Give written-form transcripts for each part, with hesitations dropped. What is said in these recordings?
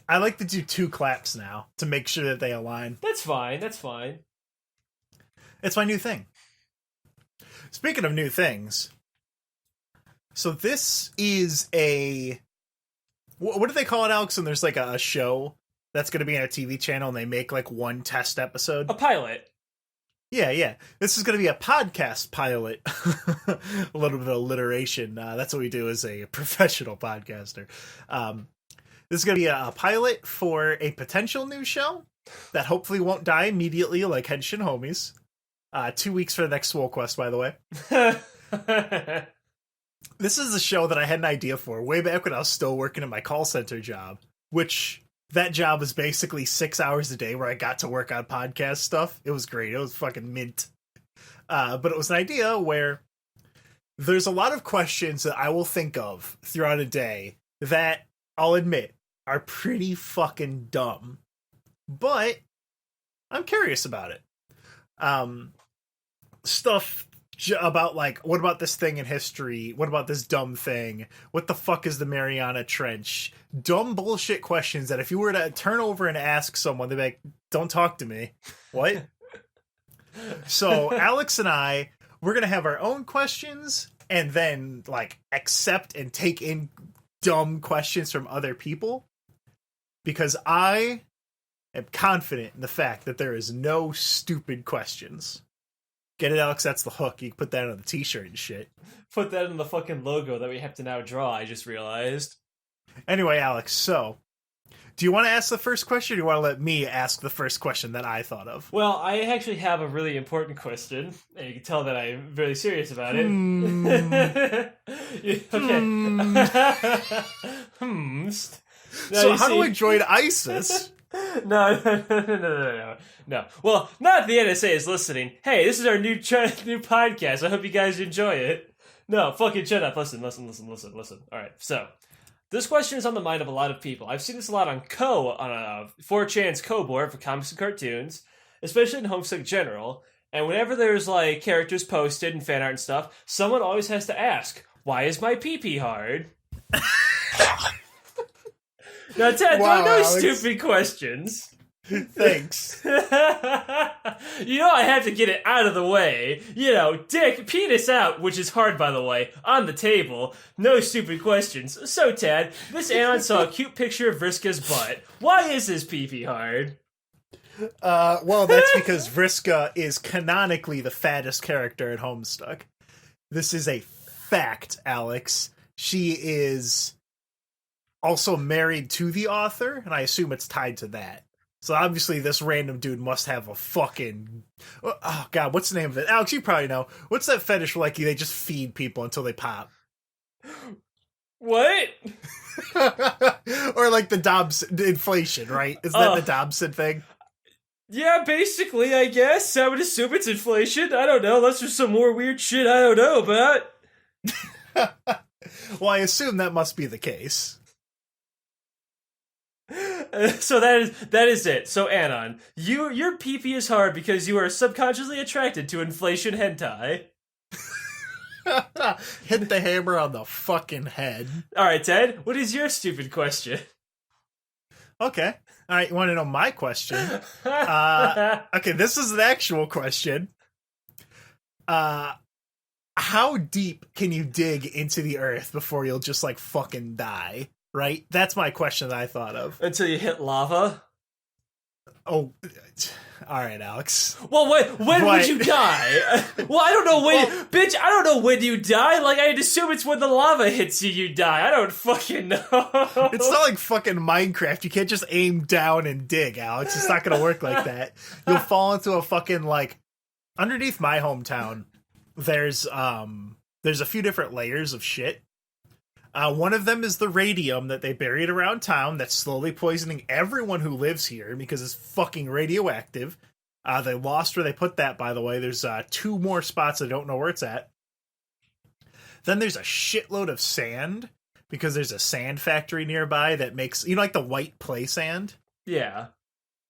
I like to do 2 claps now to make sure that they align. That's fine. That's fine. It's my new thing. Speaking of new things, so this is a... What do they call it, Alex? And there's like a show that's going to be on a TV channel and they make like one test episode? A pilot. Yeah. This is going to be a podcast pilot. A little bit of alliteration. That's what we do as a professional podcaster. This is going to be a pilot for a potential new show that hopefully won't die immediately like Henshin Homies. 2 weeks for the next Swole Quest, by the way. This is a show that I had an idea for way back when I was still working at my call center job, which that job was basically 6 hours a day where I got to work on podcast stuff. It was great. It was fucking mint. But it was an idea where there's a lot of questions that I will think of throughout a day that I'll admit are pretty fucking dumb, but I'm curious about it. Stuff about like, what about this thing in history? What about this dumb thing? What the fuck is the Mariana Trench? Dumb bullshit questions that if you were to turn over and ask someone, they'd be like, don't talk to me. What? So Alex and I, we're going to have our own questions and then like accept and take in dumb questions from other people, because I am confident in the fact that there is no stupid questions. Get it, Alex? That's the hook. You can put that on the t-shirt and shit. Put that in the fucking logo that we have to now draw, I just realized. Anyway, Alex, so do you want to ask the first question, or do you want to let me ask the first question that I thought of? Well, I actually have a really important question, and you can tell that I'm very serious about it. Okay. So how do I join ISIS? No. Well, not if the NSA is listening. Hey, this is our new podcast. I hope you guys enjoy it. No, fucking shut up. Listen. Alright, so this question is on the mind of a lot of people. I've seen this a lot on a 4chan's board for comics and cartoons, especially in Homesick General. And whenever there's like characters posted and fan art and stuff, someone always has to ask, why is my pee-pee hard? Now, Ted, wow, there are no Alex. Stupid questions. Thanks. You know I have to get it out of the way. You know, dick, penis out, which is hard, by the way, on the table. No stupid questions. So, Tad, this Anon saw a cute picture of Vriska's butt. Why is his pee-pee hard? Well, that's because Vriska is canonically the fattest character at Homestuck. This is a fact, Alex. She is also married to the author, and I assume it's tied to that. So obviously this random dude must have a fucking... Oh, God, what's the name of it? Alex, you probably know. What's that fetish where, like, they just feed people until they pop? What? Or, like, the Dobson... Inflation, right? Isn't that the Dobson thing? Yeah, basically, I guess. I would assume it's inflation. I don't know. That's just some more weird shit I don't know about. Well, I assume that must be the case. So that is it. So Anon, your pee-pee is hard because you are subconsciously attracted to inflation hentai. Hit the hammer on the fucking head. Alright, Ted, what is your stupid question? Okay. Alright, you want to know my question? Okay, this is an actual question. How deep can you dig into the earth before you'll just, like, fucking die? Right? That's my question that I thought of. Until you hit lava? Oh, all right, Alex. Well, when would you die? Well, I don't know when... Bitch, I don't know when you die. Like, I'd assume it's when the lava hits you, you die. I don't fucking know. It's not like fucking Minecraft. You can't just aim down and dig, Alex. It's not gonna work like that. You'll fall into a fucking, like... Underneath my hometown, there's a few different layers of shit. One of them is the radium that they buried around town that's slowly poisoning everyone who lives here because it's fucking radioactive. They lost where they put that, by the way. There's 2 more spots I don't know where it's at. Then there's a shitload of sand because there's a sand factory nearby that makes, you know, like the white play sand? Yeah.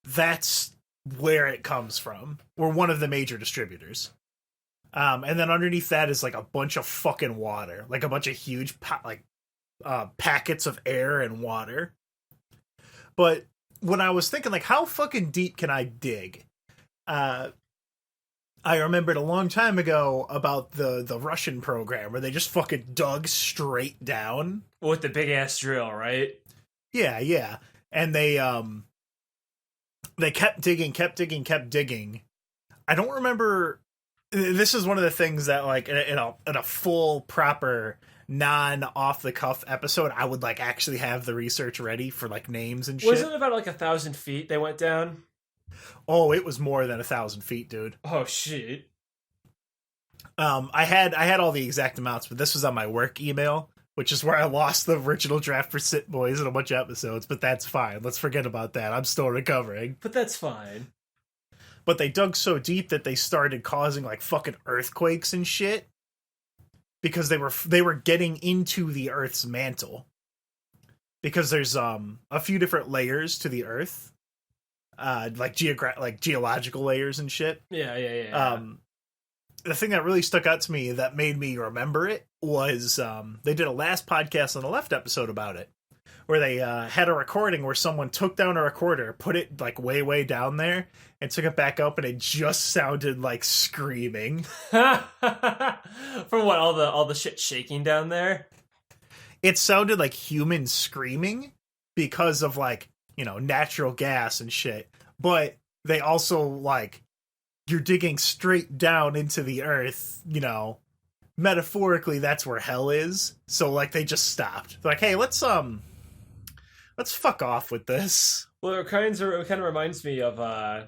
That's where it comes from. We're one of the major distributors. And then underneath that is like a bunch of fucking water, like a bunch of huge packets of air and water. But when I was thinking, like, how fucking deep can I dig? I remembered a long time ago about the Russian program where they just fucking dug straight down. With the big ass drill, right? Yeah. And they kept digging. I don't remember. This is one of the things that, like, in a full, proper, non-off-the-cuff episode, I would, like, actually have the research ready for, like, names and shit. Wasn't it about, like, 1,000 feet they went down? Oh, it was more than 1,000 feet, dude. Oh, shit. I had all the exact amounts, but this was on my work email, which is where I lost the original draft for Sit Boys in a bunch of episodes, but that's fine. Let's forget about that. I'm still recovering. But that's fine. But they dug so deep that they started causing, like, fucking earthquakes and shit because they were getting into the Earth's mantle. Because there's a few different layers to the Earth, like geological layers and shit. Yeah. The thing that really stuck out to me that made me remember it was they did a last podcast on the Left episode about it, where they had a recording where someone took down a recorder, put it, like, way down there, and took it back up, and it just sounded like screaming. From what, all the shit shaking down there? It sounded like humans screaming because of, like, you know, natural gas and shit. But they also, like, you're digging straight down into the earth, you know, metaphorically that's where hell is. So, like, they just stopped. They're like, hey, let's fuck off with this. Well, it kind of reminds me of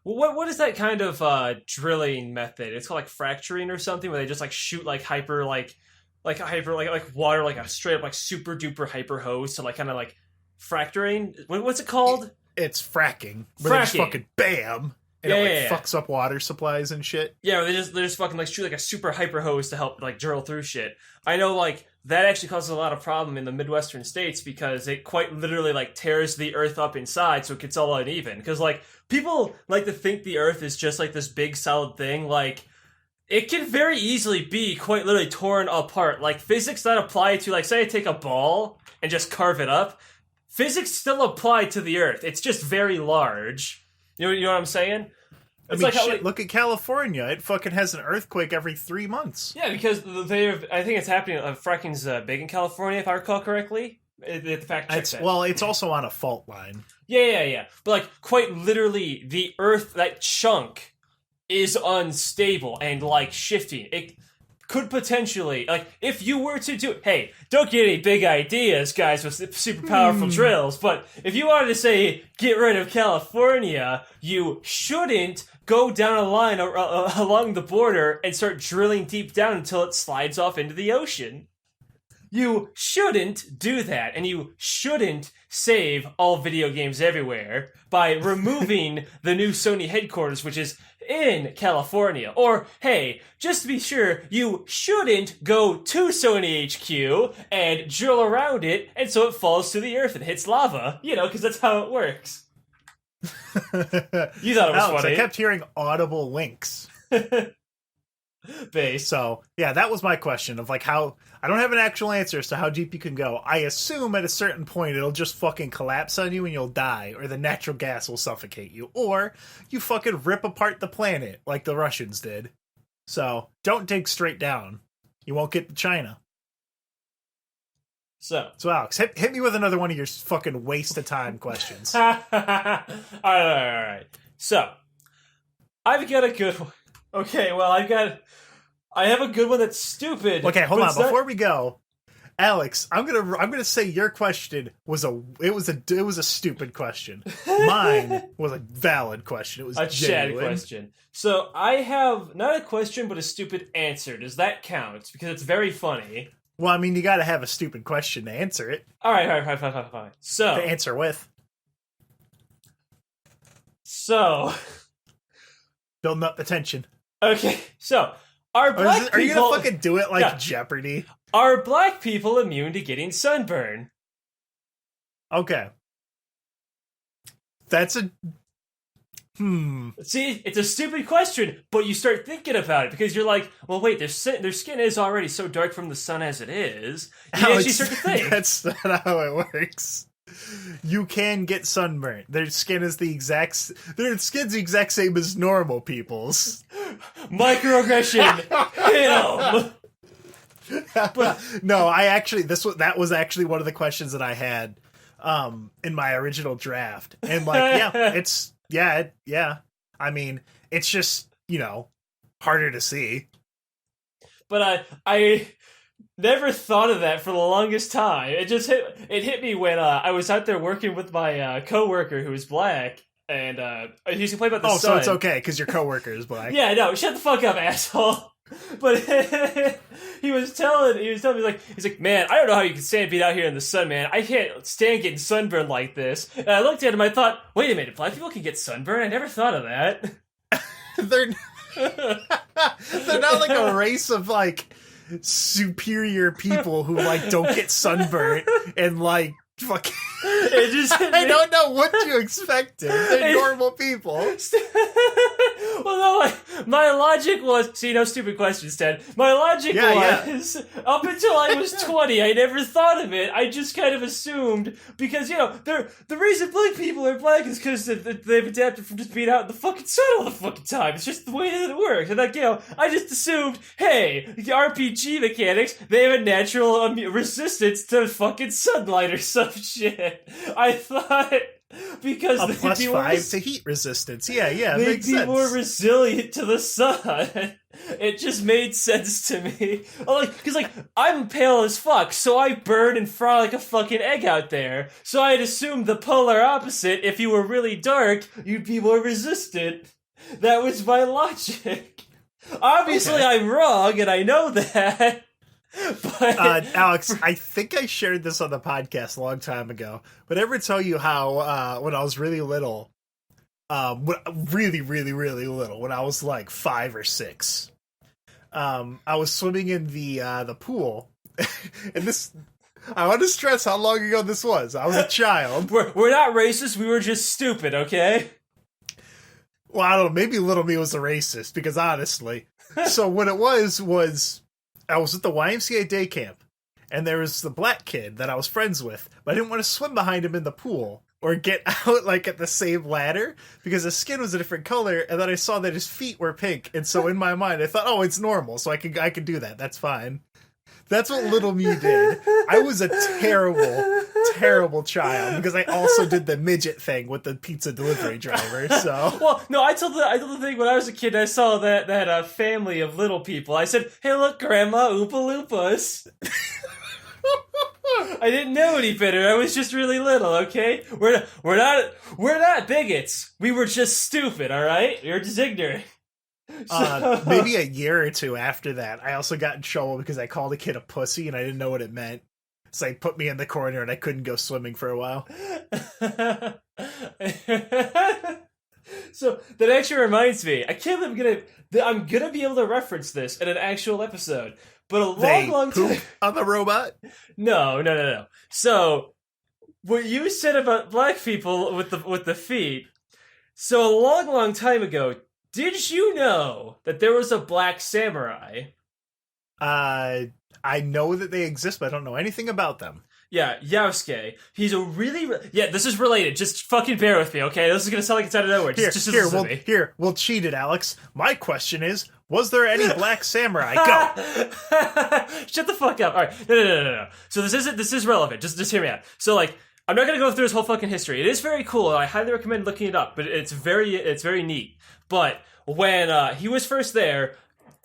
what is that kind of drilling method? It's called, like, fracturing or something, where they just, like, shoot, like, hyper water, like a straight up, like, super duper hyper hose to, like, kind of, like, fracturing. What's it called? It's fracking. Where they just fucking bam. And it fucks up water supplies and shit. Yeah, they just fucking, like, shoot, like, a super hyper hose to help, like, drill through shit. I know, like, that actually causes a lot of problem in the Midwestern states because it quite literally, like, tears the earth up inside so it gets all uneven. Because, like, people like to think the earth is just, like, this big solid thing. Like, it can very easily be quite literally torn apart. Like, physics that apply to, like, say I take a ball and just carve it up, physics still apply to the earth. It's just very large. You know what I'm saying? It's like shit, look at California. It fucking has an earthquake every 3 months. Yeah, because I think it's happening. Fracking's big in California, if I recall correctly. The fact check that. Well, it's also on a fault line. Yeah. But, like, quite literally, the earth, that chunk, is unstable and, like, shifting. It could potentially, like, if you were to do, hey, don't get any big ideas, guys, with super powerful drills, but if you wanted to say, get rid of California, you shouldn't go down a line along the border and start drilling deep down until it slides off into the ocean. You shouldn't do that, and you shouldn't save all video games everywhere by removing the new Sony headquarters, which is in California. Or, hey, just to be sure, you shouldn't go to Sony HQ and drill around it, and so it falls to the earth and hits lava. You know, because that's how it works. You thought it was funny. I kept hearing audible winks. Base. So, yeah, that was my question of, like, how... I don't have an actual answer as to how deep you can go. I assume at a certain point it'll just fucking collapse on you and you'll die, or the natural gas will suffocate you, or you fucking rip apart the planet like the Russians did. So, don't dig straight down. You won't get to China. So Alex, hit me with another one of your fucking waste of time questions. All right. So, I've got a good one. Okay, well, I have a good one that's stupid. Okay, hold on. Before we go, Alex, I'm gonna say your question was a stupid question. Mine was a valid question. It was a genuine. Chad question. So I have not a question, but a stupid answer. Does that count? Because it's very funny. Well, I mean, you got to have a stupid question to answer it. All right, fine. So to answer with. So building up the tension. Okay, so are you gonna fucking do it like Jeopardy? Are black people immune to getting sunburn? Okay. That's a... See, it's a stupid question, but you start thinking about it because you're like, well, wait, their skin is already so dark from the sun as it is. You actually start to think. That's not how it works. You can get sunburnt. Their skin's the exact same as normal people's. Microaggression. Hit 'em. But no, that was actually one of the questions that I had in my original draft. And like, yeah. I mean, it's just, harder to see. But I never thought of that for the longest time. It hit me when I was out there working with my coworker who was black, and he used to play about the sun. So it's okay because your coworker is black. Yeah, no, shut the fuck up, asshole. But he was telling me, he's like, man, I don't know how you can stand being out here in the sun, man. I can't stand getting sunburned like this. And I looked at him, I thought, wait a minute, black people can get sunburned? I never thought of that. They're not like a race of like superior people who like don't get sunburnt and like fucking I don't know what you expected. They're normal people. Well, no, my logic was, stupid questions, Ted. My logic was, up until I was 20, I never thought of it. I just kind of assumed, because, the reason black people are black is because they've adapted from just being out in the fucking sun all the fucking time. It's just the way that it works. And I just assumed, hey, the RPG mechanics, they have a natural resistance to fucking sunlight or some shit. I thought because a plus 5 to heat resistance. Yeah, they'd makes be sense. more resilient to the sun. It just made sense to me. Because I'm pale as fuck, so I burn and fry like a fucking egg out there. So I'd assume the polar opposite. If you were really dark, you'd be more resistant. That was my logic. Obviously, I'm wrong, and I know that. But Alex, I think I shared this on the podcast a long time ago. But ever tell you how when I was really little, really, really, really little, when I was like 5 or 6, I was swimming in the pool, and this. I want to stress how long ago this was. I was a child. We're not racist. We were just stupid, okay? Well, I don't know. Maybe little me was a racist, because honestly. So what it was I was at the YMCA day camp, and there was the black kid that I was friends with, but I didn't want to swim behind him in the pool or get out like at the same ladder because his skin was a different color, and then I saw that his feet were pink, and so in my mind I thought, oh, it's normal, so I can do that. That's fine. That's what little me did. I was a terrible, terrible child because I also did the midget thing with the pizza delivery driver. So, well, no, I told the thing when I was a kid. I saw that family of little people. I said, "Hey, look, Grandma, Oompa Loompas." I didn't know any better. I was just really little. Okay, we're not bigots. We were just stupid. All right, you're just ignorant. Maybe a year or two after that, I also got in trouble because I called a kid a pussy and I didn't know what it meant. So they put me in the corner and I couldn't go swimming for a while. So that actually reminds me, I can't believe I'm gonna be able to reference this in an actual episode. But a long time on the robot? No. So what you said about black people with the feet. So a long time ago, did you know that there was a black samurai? I know that they exist, but I don't know anything about them. Yeah, Yasuke. He's a really... Yeah, this is related. Just fucking bear with me, okay? This is going to sound like it's out of nowhere. We'll cheat it, Alex. My question is, was there any black samurai? Go! Shut the fuck up. All right. No. So this is relevant. Just hear me out. So, I'm not going to go through his whole fucking history. It is very cool. I highly recommend looking it up, but it's very neat. But when he was first there,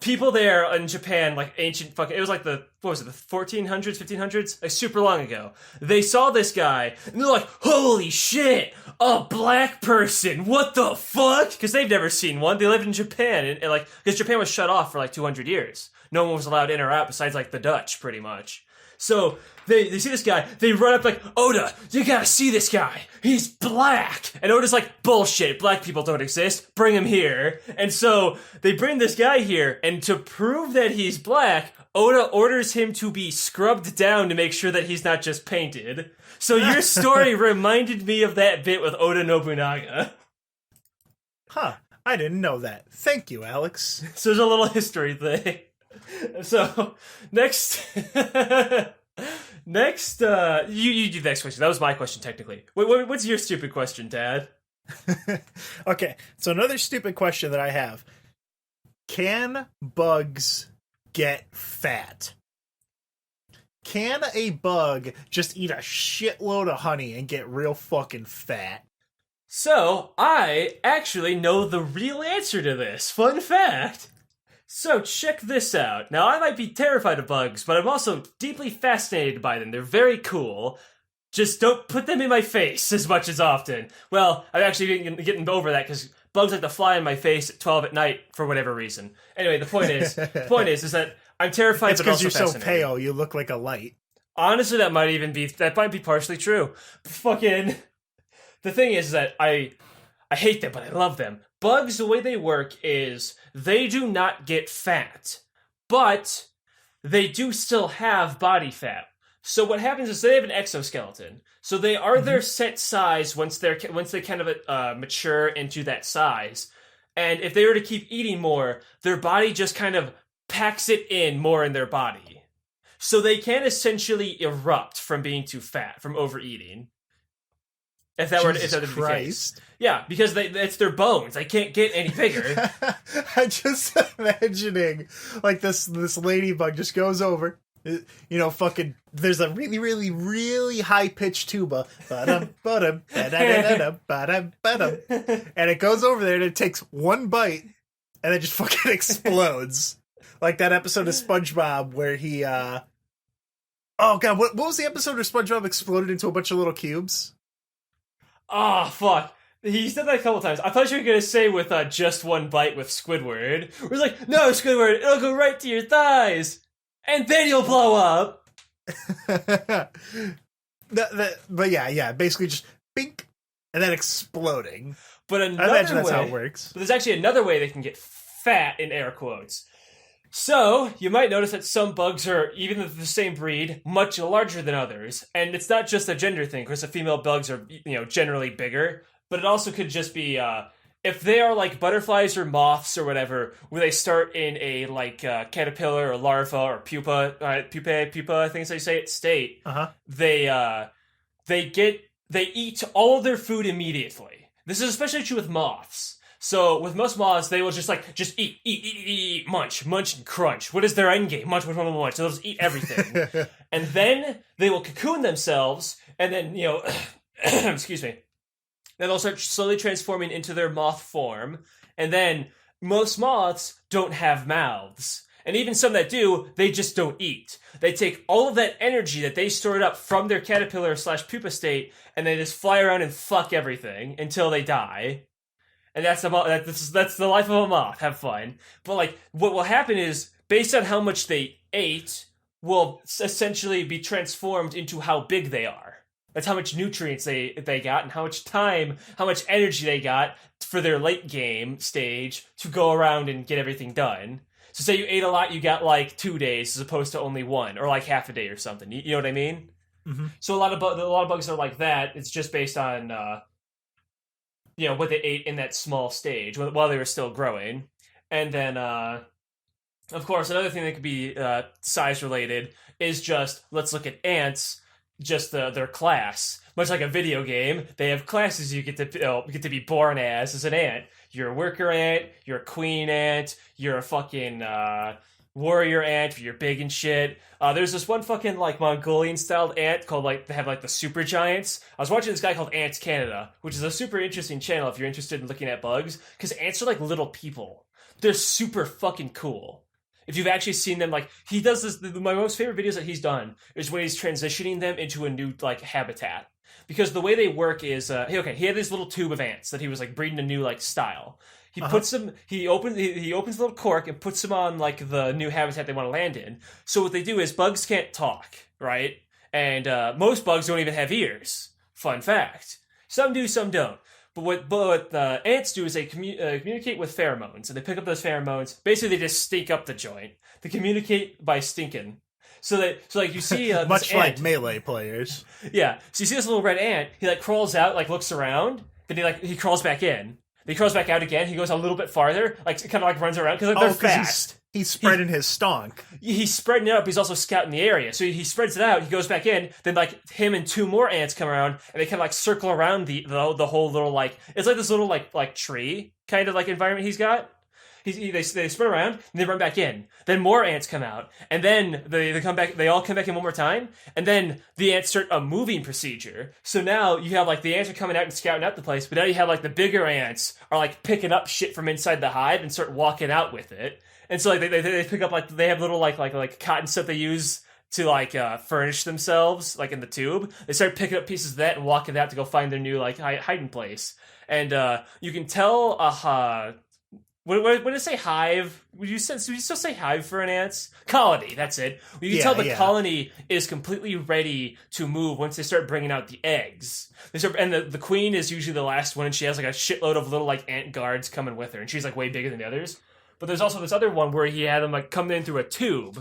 people there in Japan, ancient fucking... It was the 1400s, 1500s? Super long ago. They saw this guy, and they're like, holy shit! A black person! What the fuck? Because they've never seen one. They lived in Japan, and because Japan was shut off for 200 years. No one was allowed in or out besides the Dutch, pretty much. So they see this guy, they run up Oda, you gotta see this guy. He's black. And Oda's bullshit, black people don't exist. Bring him here. And so they bring this guy here, and to prove that he's black, Oda orders him to be scrubbed down to make sure that he's not just painted. So your story reminded me of that bit with Oda Nobunaga. Huh, I didn't know that. Thank you, Alex. So there's a little history thing. So, next Next, you do the next question. That was my question, technically. What's your stupid question, Dad? Okay, so another stupid question that I have. Can bugs get fat? Can a bug just eat a shitload of honey and get real fucking fat? So, I actually know the real answer to this. Fun fact. So, check this out. Now, I might be terrified of bugs, but I'm also deeply fascinated by them. They're very cool. Just don't put them in my face as much as often. Well, I'm actually getting over that because bugs like to fly in my face at 12 at night for whatever reason. Anyway, the point is that I'm terrified. It's but also because you're so fascinated. pale, you look like a light. Honestly, that might be partially true. Fucking. The thing is that I hate them, but I love them. Bugs, the way they work is they do not get fat, but they do still have body fat. So what happens is they have an exoskeleton. So they are their set size once they kind of mature into that size. And if they were to keep eating more, their body just kind of packs it in more in their body. So they can essentially erupt from being too fat, from overeating. If that were to be the case. Yeah, because it's their bones. They can't get any bigger. I'm just imagining, like, this ladybug just goes over, fucking, there's a really, really, really high-pitched tuba, and it goes over there and it takes one bite, and it just fucking explodes. Like that episode of SpongeBob where he, oh god, what was the episode where SpongeBob exploded into a bunch of little cubes? Oh, fuck. He's done that a couple times. I thought you were going to say with just one bite with Squidward. Where it's like, no, Squidward, it'll go right to your thighs. And then you'll blow up. But yeah, basically just bink, and then exploding. But I imagine that's how it works. But there's actually another way they can get fat, in air quotes. So, you might notice that some bugs are, even of the same breed, much larger than others. And it's not just a gender thing, because the female bugs are, generally bigger. But it also could just be, if they are like butterflies or moths or whatever, where they start in a, caterpillar or larva or pupa, I think is how you say it, state, they eat all of their food immediately. This is especially true with moths. So with most moths, they will just eat, munch, and crunch. What is their end game? Munch. So they'll just eat everything. And then they will cocoon themselves, and then, excuse me. Then they'll start slowly transforming into their moth form. And then most moths don't have mouths. And even some that do, they just don't eat. They take all of that energy that they stored up from their caterpillar/pupa state, and they just fly around and fuck everything until they die. And that's the life of a moth. Have fun. But what will happen is, based on how much they ate, will essentially be transformed into how big they are. That's how much nutrients they got, and how much energy they got for their late game stage to go around and get everything done. So say you ate a lot, you got 2 days as opposed to only one, or half a day or something. You know what I mean? Mm-hmm. So a lot of bugs are like that. It's just based on what they ate in that small stage while they were still growing. And then, of course, another thing that could be size related is just, let's look at ants, just their class. Much like a video game, they have classes you get to be born as an ant. You're a worker ant, you're a queen ant, you're a fucking warrior ant, you're big and shit. There's this one fucking Mongolian-styled ant called they have the super giants. I was watching this guy called Ants Canada, which is a super interesting channel if you're interested in looking at bugs, because ants are like little people. They're super fucking cool. If you've actually seen them, he does this. My most favorite videos that he's done is when he's transitioning them into a new habitat. Because the way they work is, he had this little tube of ants that he was breeding a new style. He puts them. He opens a little cork and puts them on the new habitat they want to land in. So what they do is bugs can't talk, right? And most bugs don't even have ears. Fun fact. Some do, some don't. But what ants do is they communicate with pheromones, and they pick up those pheromones. Basically, they just stink up the joint. They communicate by stinking. So you see much like Melee players. Yeah. So you see this little red ant. He crawls out, looks around, then he crawls back in. He crawls back out again. He goes a little bit farther, like kind of like runs around because they're fast. He's spreading his stonk. He's spreading it up. He's also scouting the area. So he spreads it out. He goes back in. Then like him and 2 more ants come around, and they kind of like circle around the whole little like it's like this little like tree kind of like environment he's got. They spread around and they run back in. Then more ants come out, and then they come back. They all come back in one more time, and then the ants start a moving procedure. So now you have like the ants are coming out and scouting out the place, but now you have like the bigger ants are like picking up shit from inside the hive and start walking out with it. And so like they pick up like they have little like cotton stuff they use to like furnish themselves like in the tube. They start picking up pieces of that and walking out to go find their new like hiding place. And you can tell When I say hive, would you still say hive for an ant's? Colony, that's it. You can tell the colony is completely ready to move once they start bringing out the eggs. And the queen is usually the last one, and she has like a shitload of little like ant guards coming with her, and she's like way bigger than the others. But there's also this other one where he had them like come in through a tube.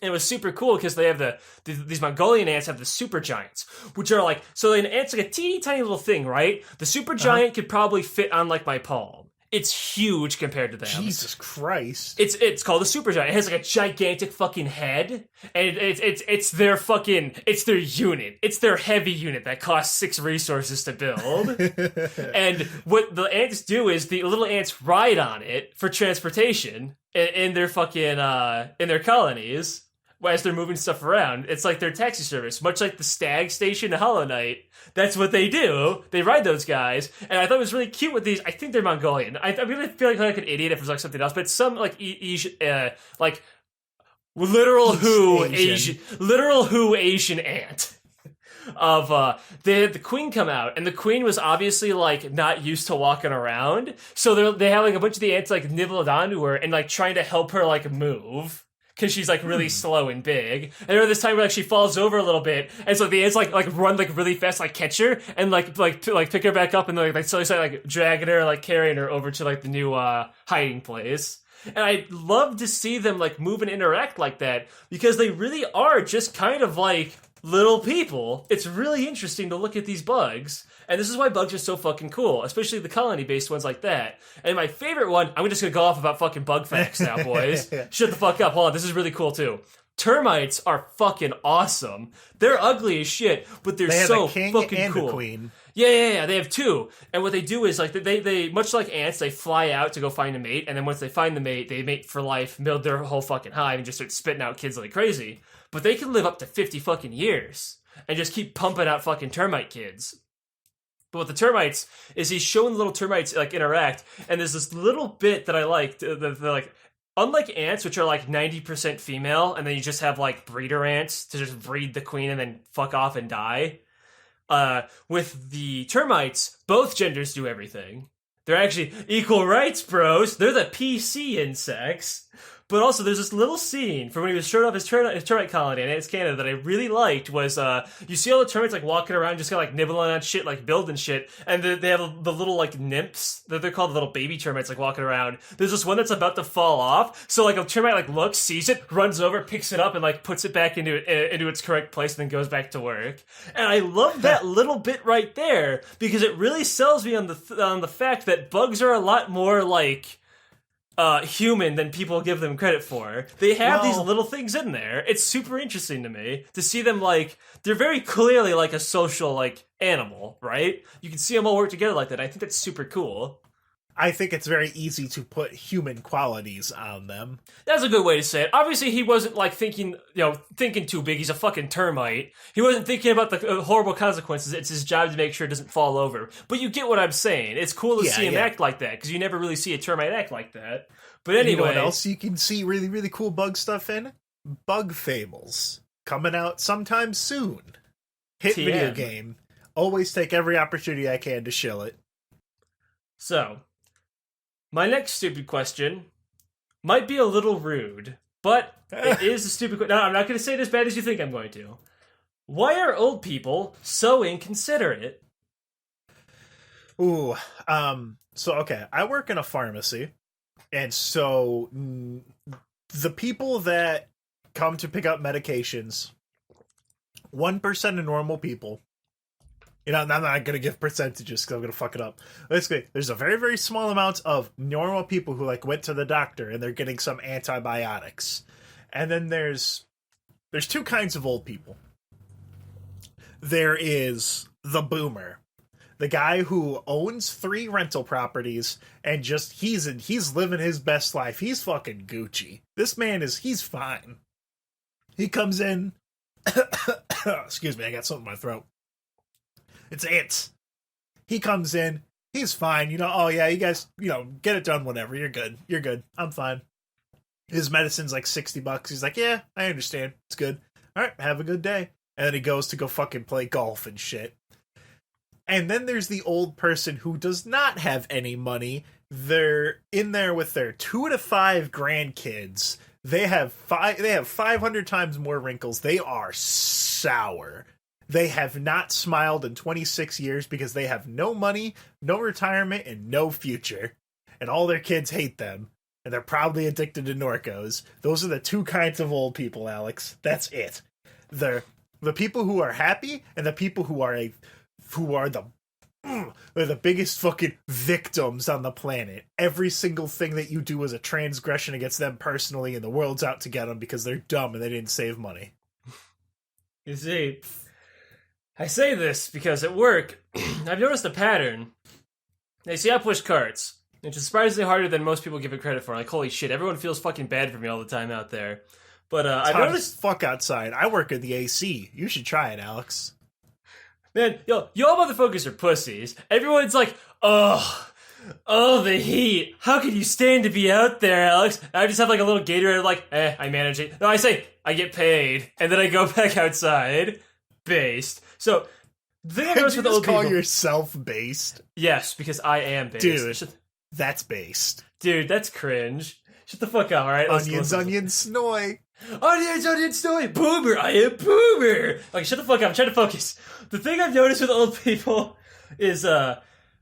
And it was super cool because they have these Mongolian ants have the super giants, which are like, so an ant's like a teeny tiny little thing, right? The super giant could probably fit on like my palm. It's huge compared to them. Jesus Christ. It's called a supergiant. It has like a gigantic fucking head, and it's their unit. It's their heavy unit that costs 6 resources to build. And what the ants do is the little ants ride on it for transportation in their fucking in their colonies as they're moving stuff around. It's like their taxi service, much like the Stag Station in Hollow Knight. That's what they do. They ride those guys, and I thought it was really cute with these. I think they're Mongolian. I'm gonna feel like an idiot if it was like something else, but it's some like like literal who Asian ant. Of they had the queen come out, and the queen was obviously like not used to walking around, so they have like a bunch of the ants like nibbling onto her and like trying to help her like move. Because she's like really slow and big, and there this time where like she falls over a little bit, and so the ants like run like really fast, like catch her and like pick her back up and like slowly start like dragging her, like carrying her over to like the new hiding place. And I love to see them like move and interact like that because they really are just kind of like little people. It's really interesting to look at these bugs. And this is why bugs are so fucking cool, especially the colony-based ones like that. And my favorite one, I'm just gonna go off about fucking bug facts now, boys. Shut the fuck up. Hold on, this is really cool too. Termites are fucking awesome. They're ugly as shit, but they're so fucking cool. They have the king and the queen. Yeah. They have 2. And what they do is, like, they much like ants, they fly out to go find a mate, and then once they find the mate, they mate for life, build their whole fucking hive, and just start spitting out kids like crazy. But they can live up to 50 fucking years and just keep pumping out fucking termite kids. But with the termites is he's showing little termites like interact, and there's this little bit that I liked. They're like, unlike ants, which are like 90% female, and then you just have like breeder ants to just breed the queen and then fuck off and die. With the termites, both genders do everything. They're actually equal rights, bros. They're the PC insects. But also, there's this little scene from when he was showing off his termite colony in Ants Canada that I really liked was, you see all the termites, like, walking around just kind of, like, nibbling on shit, like, building shit, and they have the little, like, nymphs, that they're called the little baby termites, like, walking around. There's this one that's about to fall off, so, like, a termite, like, looks, sees it, runs over, picks it up, and, like, puts it back into its correct place, and then goes back to work. And I love that little bit right there, because it really sells me on the fact that bugs are a lot more, like, human than people give them credit for. They have these little things in there. It's super interesting to me to see them, like, they're very clearly like a social, like, animal, right? You can see them all work together like that. I think that's super cool. I think it's very easy to put human qualities on them. That's a good way to say it. Obviously, he wasn't, like, thinking too big. He's a fucking termite. He wasn't thinking about the horrible consequences. It's his job to make sure it doesn't fall over. But you get what I'm saying. It's cool to see him act like that, because you never really see a termite act like that. But anyway... You know what else you can see really, really cool bug stuff in? Bug Fables. Coming out sometime soon. Hit TM. Video game. Always take every opportunity I can to shill it. So... my next stupid question might be a little rude, but it is a stupid question. No, I'm not going to say it as bad as you think I'm going to. Why are old people so inconsiderate? Ooh, okay, I work in a pharmacy, and so the people that come to pick up medications, 1% of normal people You know, I'm not going to give percentages because I'm going to fuck it up. Basically, there's a very, very small amount of normal people who like went to the doctor and they're getting some antibiotics. And then there's two kinds of old people. There is the boomer, the guy who owns 3 rental properties and just he's living his best life. He's fucking Gucci. This man he's fine. He comes in. Excuse me, I got something in my throat. It's ants. He comes in. He's fine. You know, oh yeah, you guys, you know, get it done whenever. You're good. You're good. I'm fine. His medicine's like $60. He's like, yeah, I understand. It's good. All right, have a good day. And then he goes to go fucking play golf and shit. And then there's the old person who does not have any money. They're in there with their 2 to 5 grandkids. They have 500 times more wrinkles. They are sour. They have not smiled in 26 years because they have no money, no retirement, and no future. And all their kids hate them. And they're probably addicted to Norcos. Those are the 2 kinds of old people, Alex. That's it. They're the people who are happy and the people who are they're the biggest fucking victims on the planet. Every single thing that you do is a transgression against them personally, and the world's out to get them because they're dumb and they didn't save money. You see, I say this because at work, I've noticed a pattern. They see I push carts, which is surprisingly harder than most people give it credit for. Like, holy shit, everyone feels fucking bad for me all the time out there. But I've noticed... fuck outside. I work in the AC. You should try it, Alex. Man, y'all motherfuckers are pussies. Everyone's like, oh, the heat. How can you stand to be out there, Alex? And I just have like a little Gatorade, like, I manage it. No, I say, I get paid. And then I go back outside. Based. So, the thing I noticed with the old people... call yourself based? Yes, because I am based. Dude, that's based. Dude, that's cringe. Shut the fuck up, alright? Onions, snoy. Onions, snoy. Boomer, I am boomer. Okay, shut the fuck up. I'm trying to focus. The thing I've noticed with old people is,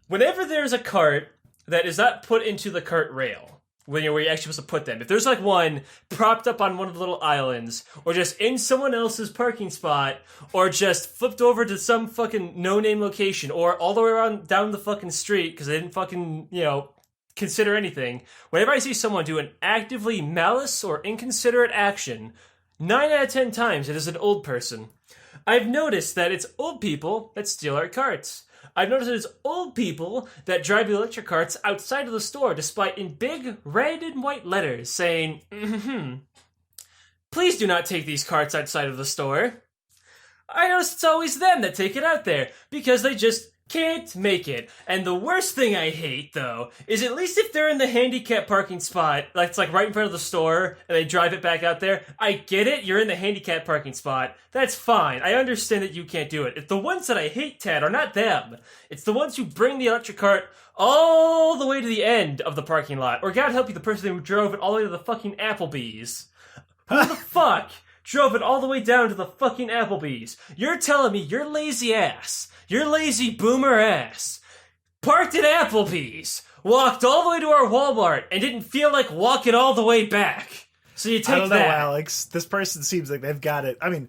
whenever there's a cart that is not put into the cart rail, where you're actually supposed to put them, if there's like one propped up on one of the little islands, or just in someone else's parking spot, or just flipped over to some fucking no-name location, or all the way around down the fucking street, because they didn't fucking, consider anything. Whenever I see someone do an actively malice or inconsiderate action, 9 out of 10 times it is an old person. I've noticed that it's old people that steal our carts. I've noticed that it's old people that drive the electric carts outside of the store despite in big red and white letters saying, please do not take these carts outside of the store. I notice it's always them that take it out there because they just can't make it. And the worst thing I hate, though, is at least if they're in the handicap parking spot, like it's like right in front of the store, and they drive it back out there, I get it, you're in the handicap parking spot, that's fine, I understand that you can't do it. If the ones that I hate, Tad, are not them, it's the ones who bring the electric cart all the way to the end of the parking lot, or God help you, the person who drove it all the way to the fucking Applebee's. Who the fuck drove it all the way down to the fucking Applebee's? You're telling me your lazy ass, your lazy boomer ass, parked at Applebee's, walked all the way to our Walmart, and didn't feel like walking all the way back. So you take that. I don't know, Alex. This person seems like they've got it. I mean,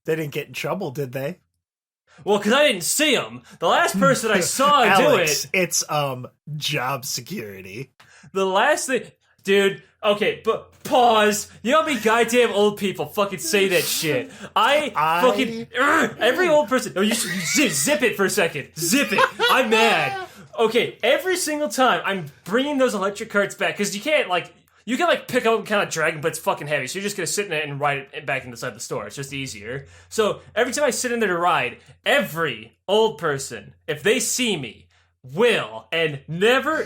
they didn't get in trouble, did they? Well, because I didn't see them. The last person I saw Alex, do it... it's, job security. The last thing... Dude, okay, but pause. You know how many goddamn old people fucking say that shit? Every old person... No, you zip it for a second. Zip it. I'm mad. Okay, every single time I'm bringing those electric carts back, because you can't, you can, pick up and kind of drag them, but it's fucking heavy, so you're just gonna sit in it and ride it back inside the store. It's just easier. So, every time I sit in there to ride, every old person, if they see me, will and never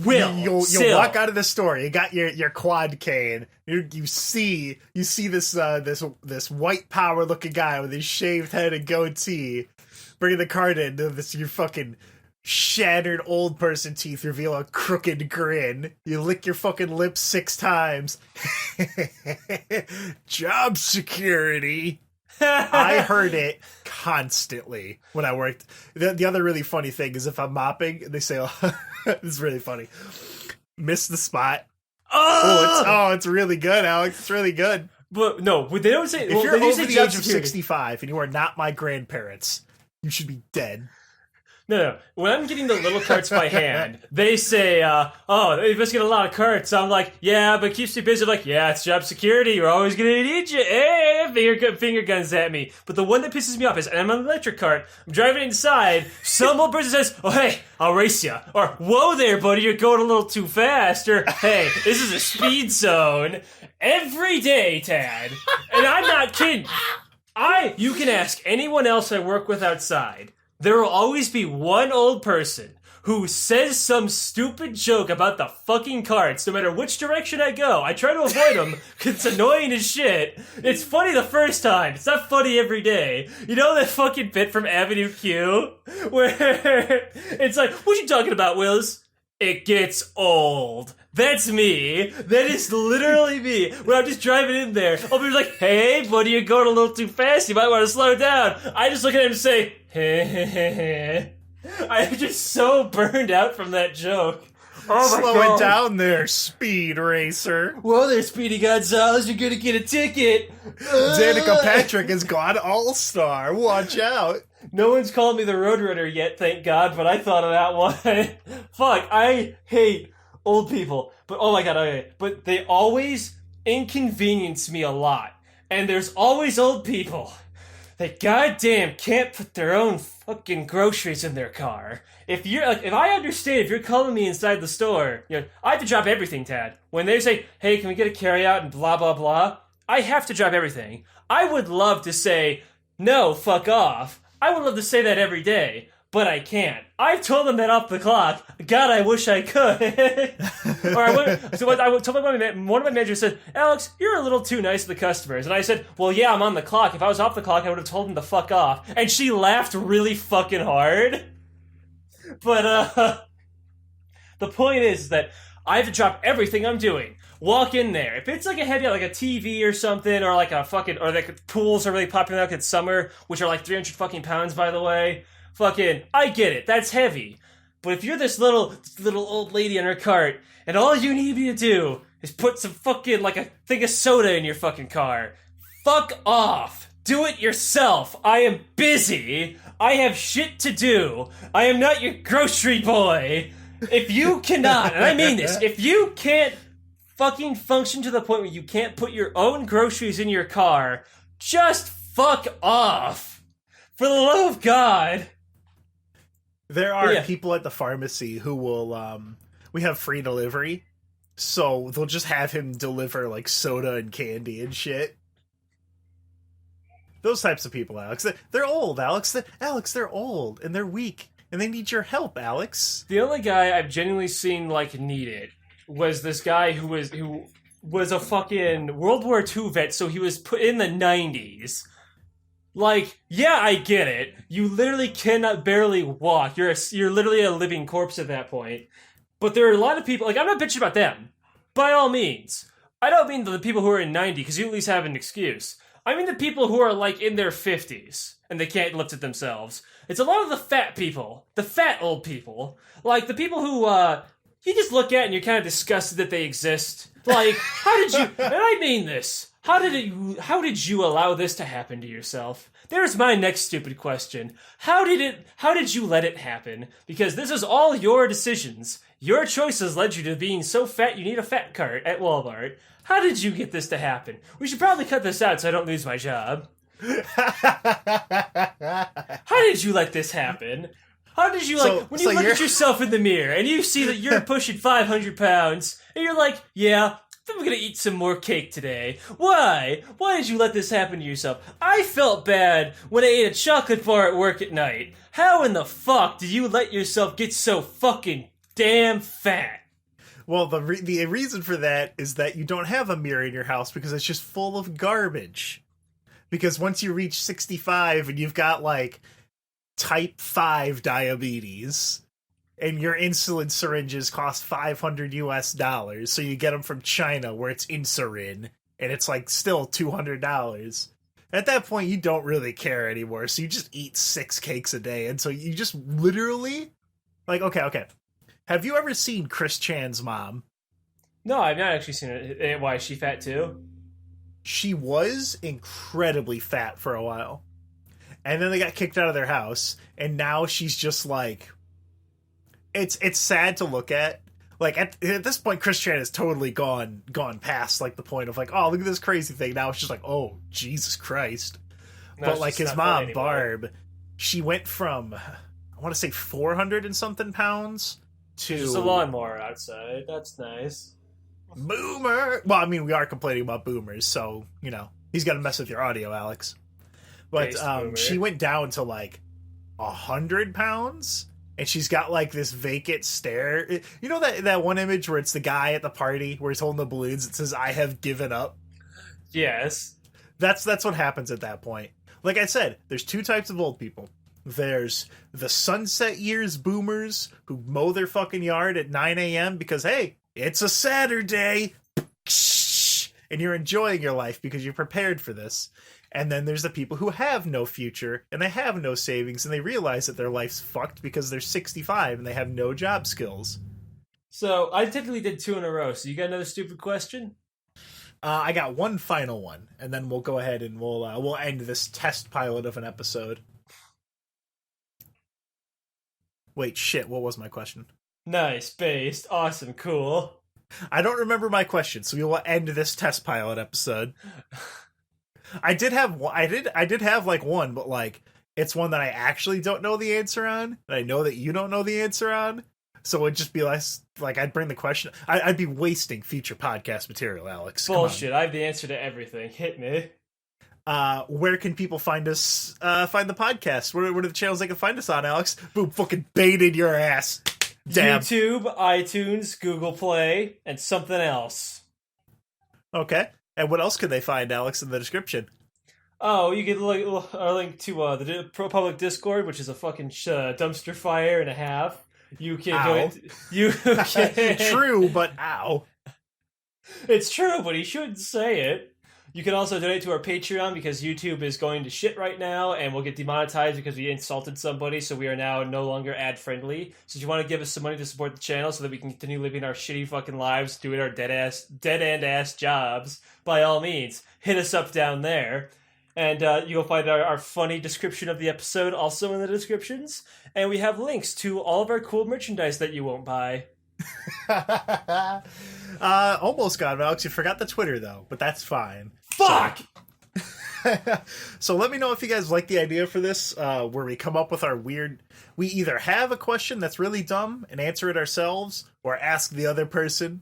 will. You'll walk out of the store. You got your quad cane. You see this white power looking guy with his shaved head and goatee bringing the cart in. Your fucking shattered old person teeth reveal a crooked grin. You lick your fucking lips 6 times. Job security. I heard it constantly when I worked. The other really funny thing is if I'm mopping, they say, this is really funny. Miss the spot. It's really good, Alex. It's really good. But no, they don't say... If you're over the age of 65 and you are not my grandparents, You should be dead. No. When I'm getting the little carts by hand, they say, oh, they must get a lot of carts. I'm like, yeah, but it keeps me busy. I'm like, yeah, it's job security. We're always going to need you. Hey, finger guns at me. But the one that pisses me off is, I'm on an electric cart. I'm driving inside. Some old person says, oh, hey, I'll race you. Or, whoa there, buddy, you're going a little too fast. Or, hey, this is a speed zone. Every day, Tad. And I'm not kidding. You can ask anyone else I work with outside. There will always be one old person who says some stupid joke about the fucking carts, no matter which direction I go. I try to avoid them, because it's annoying as shit. It's funny the first time. It's not funny every day. You know that fucking bit from Avenue Q? Where it's like, what you talking about, Wills? It gets old. That's me. That is literally me. When I'm just driving in there, I'll be like, hey, buddy, you're going a little too fast. You might want to slow down. I just look at him and say, hey. I'm just so burned out from that joke. Oh my Slow God. it down there, speed racer. Whoa there, Speedy Gonzalez. You're going to get a ticket. Danica Patrick has gone all-star. Watch out. No one's called me the Roadrunner yet, thank God, but I thought of that one. Fuck, I hate old people. But oh my God, okay. But they always inconvenience me a lot. And there's always old people that goddamn can't put their own fucking groceries in their car. If I understand, if you're calling me inside the store, I have to drop everything, Tad. When they say, hey, can we get a carryout and blah, blah, blah, I have to drop everything. I would love to say, no, fuck off. I would love to say that every day, but I can't. I've told them that off the clock. God, I wish I could. I told one of my managers said, Alex, you're a little too nice to the customers. And I said, well, yeah, I'm on the clock. If I was off the clock, I would have told them to fuck off. And she laughed really fucking hard. But, the point is that I have to drop everything I'm doing. Walk in there. If it's like a heavy, like a TV or something, or like a fucking, or like pools are really popular now 'cause it's summer, which are like 300 fucking pounds, by the way. Fucking, I get it. That's heavy. But if you're this little old lady in her cart, and all you need me to do is put some fucking, like a thing of soda in your fucking car, fuck off. Do it yourself. I am busy. I have shit to do. I am not your grocery boy. If you cannot, and I mean this, if you can't fucking function to the point where you can't put your own groceries in your car, just fuck off. For the love of God. There are people at the pharmacy who will, we have free delivery, so they'll just have him deliver, like, soda and candy and shit. Those types of people, Alex. They're old, Alex. They're old, and they're weak, and they need your help, Alex. The only guy I've genuinely seen, like, need it was this guy who was a fucking World War II vet, so he was put in the 90s. Like, yeah, I get it. You literally cannot barely walk. You're literally a living corpse at that point. But there are a lot of people, like, I'm not bitching about them. By all means. I don't mean the people who are in 90, because you at least have an excuse. I mean the people who are, like, in their 50s, and they can't lift it themselves. It's a lot of the fat people. The fat old people. Like, the people who, you just look at and you're kind of disgusted that they exist. Like, how did you, and I mean this, how did you allow this to happen to yourself? There's my next stupid question. How did you let it happen? Because this is all your decisions. Your choices led you to being so fat you need a fat cart at Walmart. How did you get this to happen? We should probably cut this out so I don't lose my job. How did you let this happen? How did you, when you look at yourself in the mirror and you see that you're pushing 500 pounds and you're like, yeah, I'm gonna eat some more cake today. Why? Why did you let this happen to yourself? I felt bad when I ate a chocolate bar at work at night. How in the fuck did you let yourself get so fucking damn fat? Well, the reason for that is that you don't have a mirror in your house because it's just full of garbage. Because once you reach 65 and you've got, like, type 5 diabetes, and your insulin syringes cost $500 US, so you get them from China where it's insulin, and it's, like, still $200. At that point, you don't really care anymore, so you just eat 6 cakes a day, and so you just literally, like, okay. Have you ever seen Chris Chan's mom? No, I've not actually seen it. Why, is she fat too? She was incredibly fat for a while. and then they got kicked out of their house, and now she's just like, it's sad to look at. Like at this point, Chris Chan has totally gone past like the point of like, oh, look at this crazy thing. Now it's just like, oh, Jesus Christ. No, But it's like just his not mom, funny anymore. Barb, she went from, I want to say 400 and something pounds to There's just a lawnmower outside. That's nice. boomer. Well, I mean, we are complaining about boomers, so you know he's got to mess with your audio, Alex. But Based boomer. she went down to like 100 pounds. And she's got like this vacant stare. You know that one image where it's the guy at the party where he's holding the balloons? It says, "I have given up." Yes. That's what happens at that point. Like I said, there's two types of old people. There's the sunset years boomers who mow their fucking yard at 9 a.m. because, hey, it's a Saturday. And you're enjoying your life because you're prepared for this. And then there's the people who have no future and they have no savings and they realize that their life's fucked because they're 65 and they have no job skills. So I typically did 2 in a row. So you got another stupid question? I got one final one, and then we'll go ahead and we'll end this test pilot of an episode. Wait, shit, what was my question? Nice, based, awesome, cool. I don't remember my question, so we will end this test pilot episode. I did have like one, but like it's one that I actually don't know the answer on, and I know that you don't know the answer on. So it'd just be less like I'd bring the question. I'd be wasting future podcast material, Alex. Bullshit. I have the answer to everything. Hit me. Where can people find us? Find the podcast. What are the channels they can find us on, Alex? Boom! Fucking baited your ass. Damn. YouTube, iTunes, Google Play, and something else. Okay. And what else can they find, Alex, in the description? Oh, you can link to the public Discord, which is a fucking dumpster fire and a half. You can donate. You can. True, but ow. It's true, but he shouldn't say it. You can also donate to our Patreon because YouTube is going to shit right now, and we'll get demonetized because we insulted somebody. So we are now no longer ad friendly. So if you want to give us some money to support the channel so that we can continue living our shitty fucking lives, doing our dead end ass jobs, by all means, hit us up down there. And you'll find our funny description of the episode also in the descriptions. And we have links to all of our cool merchandise that you won't buy. Almost got it, Alex. You forgot the Twitter, though, but that's fine. Fuck! So let me know if you guys like the idea for this, where we come up with our weird... We either have a question that's really dumb and answer it ourselves, or ask the other person.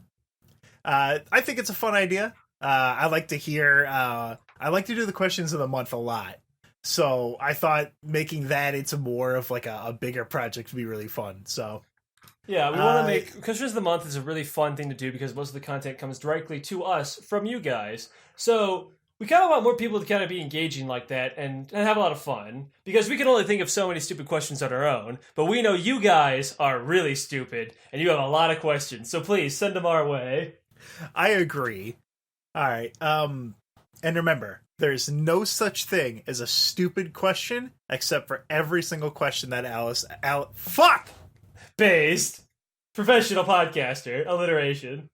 I think it's a fun idea. I like to hear... I like to do the questions of the month a lot. So I thought making that into more of like a bigger project would be really fun. So yeah, we want to make Questions of the Month is a really fun thing to do because most of the content comes directly to us from you guys. So we kind of want more people to kind of be engaging like that and have a lot of fun because we can only think of so many stupid questions on our own. But we know you guys are really stupid and you have a lot of questions. So please send them our way. I agree. All right. And remember, there's no such thing as a stupid question, except for every single question that fuck! Based. Professional podcaster. Alliteration.